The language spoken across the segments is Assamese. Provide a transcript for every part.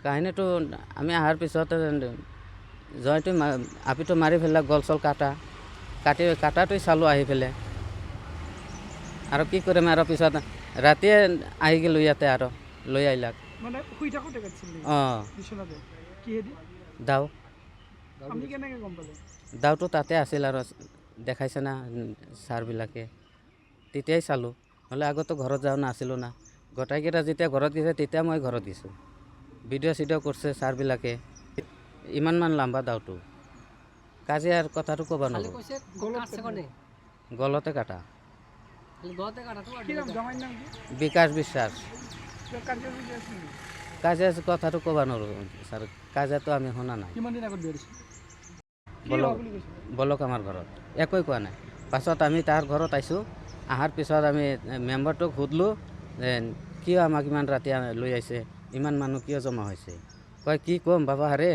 কাহিনীটো আমি অহাৰ পিছতে জয়টো আপিটো মাৰি পেলাই গল চল কাটাটোৱে চালোঁ আহি পেলাই আৰু কি কৰিম আৰু পিছত ৰাতিয়ে আহি গ'লোঁ ইয়াতে আৰু লৈ আহিলাক মানে শুই থাকোঁতে কাটিছিল অঁ বিচনাতে কিহেদি দাও আপুনি কেনেকৈ গম পালে দাওটো তাতে আছিল আৰু দেখাইছে না ছাৰবিলাকে তেতিয়াই চালোঁ নহ'লে আগতো ঘৰত যোৱা নাছিলোঁ না গোটাইকেইটা যেতিয়া ঘৰত গৈছে তেতিয়া মই ঘৰত দিছোঁ ভিডিঅ' চিডিঅ' কৰিছে ছাৰবিলাকে ইমানমান লাম্বা দাওটো কাজিয়াৰ কথাটো ক'ব নোৱাৰোঁ গলতে কাটা বিকাশ বিশ্বাস কাজিয়াৰ কথাটো ক'ব নোৱাৰোঁ ছাৰ কাজিয়াটো আমি শুনা নাই বলক আমাৰ ঘৰত একোৱে কোৱা নাই পাছত আমি তাৰ ঘৰত আহিছোঁ অহাৰ পিছত আমি মেম্বাৰটোক সুধিলোঁ কিয় আমাক ইমান ৰাতি লৈ আহিছে ইমান মানুহ কিয় জমা হৈছে কয় কি ক'ম বাবা হাৰে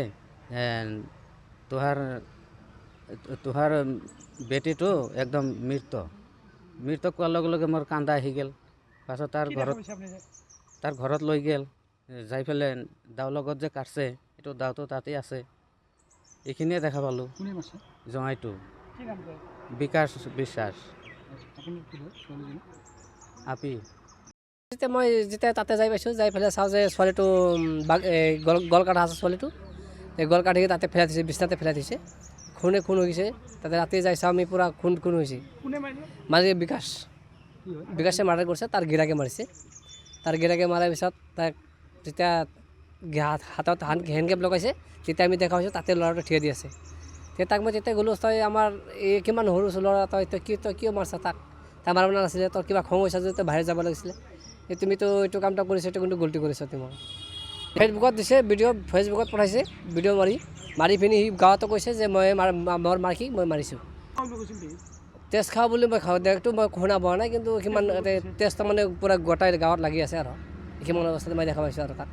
তোহাৰ বেটীটো একদম মৃত কোৱাৰ লগে লগে মোৰ কান্দা আহি গ'ল পাছত তাৰ ঘৰত লৈ গ'ল যাই পেলাই দাও লগত যে কাটছে এইটো দাওটো তাতেই আছে এইখিনিয়ে দেখা পালোঁ জঙাইটো বিকাশ বিশ্বাস আপি যেতিয়া মই তাতে যাই পাইছোঁ যাই পেলাই চাওঁ যে ছোৱালীটো গল কাটা আছে ছোৱালীটো এই গল কাটি তাতে ফেলাই থৈছে বিছনাতে ফেলাই থৈছে খুন হৈ গৈছে তাতে ৰাতি যাই চাওঁ আমি পূৰা খুন হৈছে মাৰি বিকাশে মাৰ্ডাৰ কৰিছে তাৰ গিৰাকে মাৰিছে তাৰ গিৰাকে মাৰাৰ পিছত তাক যেতিয়া হাতত হেণ্ডকেপ লগাইছে তেতিয়া আমি দেখা পাইছোঁ তাতে ল'ৰাটো থিয় দি আছে তাক মই তেতিয়া গ'লোঁ তই আমাৰ এই কিমান সৰু ল'ৰা তই কিয় মাৰছা তাক মাৰিব নাছিলে তোৰ কিবা খং হৈছে যদি তই বাহিৰত যাব লাগিছিলে তুমিতো এইটো কামটা কৰিছে এইটো কিন্তু গল্টি কৰিছা তুমি ফেচবুকত দিছে ভিডিঅ' ফেচবুকত পঠাইছে ভিডিঅ' মাৰি পিনি সি গাঁৱতো কৈছে যে মই মোৰ মাৰ্কি মই মাৰিছোঁ তেজ খাওঁ বুলি মই খাওঁ দেখটো মই শুনা পোৱা নাই কিন্তু সিমান তেজটো মানে পূৰা গোটাই গাঁৱত লাগি আছে আৰু সিমান অৱস্থাত মই দেখা পাইছোঁ আৰু তাক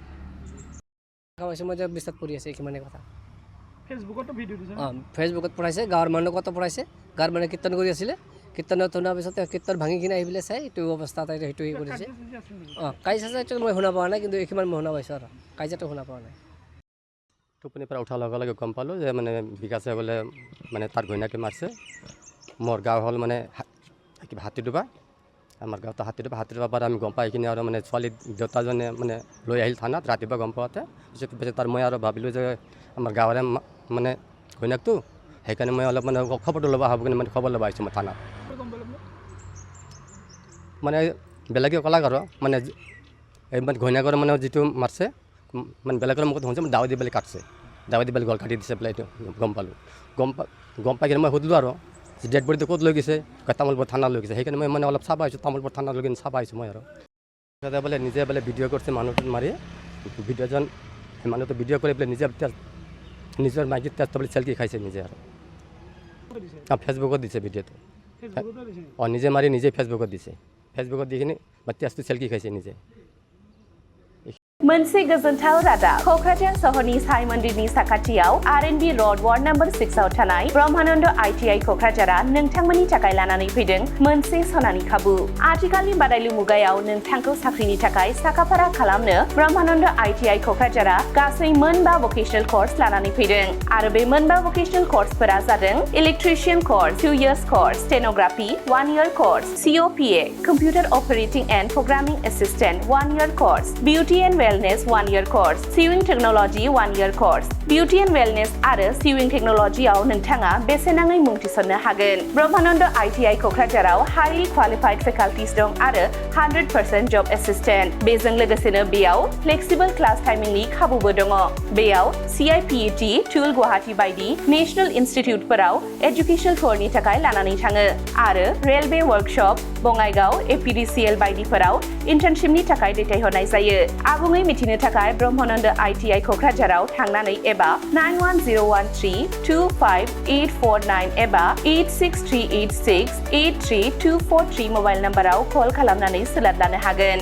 দেখা পাইছোঁ মই যে বিস্তাত পৰি আছে সিমানে কথা ফেচবুকত পঠাইছে গাঁৱৰ মানুহকতো পঠাইছে গাঁৱৰ মানুহে কীৰ্তন কৰি আছিলে কীৰ্তনত শুনাৰ পিছতে কীৰ্তন ভাঙি কিনে আহি পেলাই চাই এইটো অৱস্থা তাই সেইটো কৰিছে কাজিয়া চাইটো মই শুনা পোৱা নাই কিন্তু এইখিনিমান মই শুনা পাইছোঁ আৰু কাজিয়াটো শুনা পোৱা নাই টোপনিৰ পৰা উঠাৰ লগে লগে গম পালোঁ যে মানে বিকাশে বোলে মানে তাৰ ঘৈণীয়েকে মাৰিছে মোৰ গাঁও হ'ল মানে কিবা হাতীডুবা আমাৰ গাঁৱত হাতীডুবা পৰা আমি গম পাই কিনে আৰু মানে ছোৱালী দেউতাজনে মানে লৈ আহিল থানাত ৰাতিপুৱা গম পাওঁতে পিছত তাৰ মই আৰু ভাবিলোঁ যে আমাৰ গাঁৱৰে মানে ঘৈণীয়েকটো সেইকাৰণে মই অলপ মানে খবৰটো ল'ব হ'ব কিনে মানে খবৰ ল'ব আহিছোঁ মই থানাত মানে বেলেগে ক'লাক আৰু মানে এই মানে ঘৈণীয়েকৰ মানে যিটো মাৰছে মানে বেলেগৰ মুখত শুনিছে মানে দাও দি পেলাই কাটছে দাও দি পেলাই গল কাটি দিছে পেলাই এইটো গম পালোঁ গম পাই কিনে মই সুধিলোঁ আৰু ডেড বডিটো ক'ত লৈ গৈছে তামোলপুৰ থানা লৈ গৈছে সেইকাৰণে মই মানে অলপ চাব আহিছোঁ তামোলপুৰ থানা লৈ কিনে চাব আহিছোঁ মই আৰু তাতে বোলে নিজে বোলে ভিডিঅ' কৰিছে মানুহটোত মাৰি ভিডিঅ'জন সেই মানুহটো ভিডিঅ' কৰি পেলাই নিজে নিজৰ মাইকীত তেজ বোলে চেলকি খাইছে নিজে আৰু ফেচবুকত দিছে ভিডিঅ'টো নিজে মাৰি নিজে ফেচবুকত দিছে ফেচবুকত দি কিনে তেজটো চেলকি খাইছে নিজে मोनसे गोजोनथाव रादाब क'क्राझार सहरनि साइ मन्दिरनि साखाथियाव आर&बि र'ड वार्ड नम्बर 6 आव थानाय ब्रह्मानन्द ITI क'क्राझारआ नोंथांमोननि थाखाय लानानै फैदों मोनसे सनानि खाबु आथिखालनि बादायलु मुगायाव नोंथांखौ साख्रिनि थाखाय साखाफारा खालामनो ब्रह्मानन्द ITI क'क्राझारआ गासै मोनबा भकेशनेल कर्स लानानै फैदों आरो बे मोनबा भकेशनेल कर्सफोरा जादों electrician course 2 years course stenography 1 year course COPA computer operating and programming assistant 1 year course beauty and Wellness 1 year course, Sewing Technology 1 year course, Beauty and Wellness आरो Sewing Technology आव नोंथाङा बेसेनाङै मुं थिसननो हागोन। ब्रह्मानन्द ITI क'क्राझाराव highly qualified faculties दं आरो 100% job assistant। बेजों लोगोसेनो बेयाव flexible class timingनि खाबुबो दङ। बेयाव CIPET, टुल गुवाहाटी बायदि नेशनेल इनस्टिट्युटफोराव एजुकेशनेल टुरनि थाखाय लानानै थाङो आरो रेलवे वर्कशप, बङाइगाव, APDCL बायदिफोराव इन्टार्नशिपनि थाखाय दैथायहरनाय जायो। आबुङै मिथिनो थाखाय ब्रह्मानन्द ITI क'क्राझाराव थांनानै एबा 9101325849 एबा 863868324 मबाइल नम्बराव कल खालामनानै सोलाद लानो हागोन।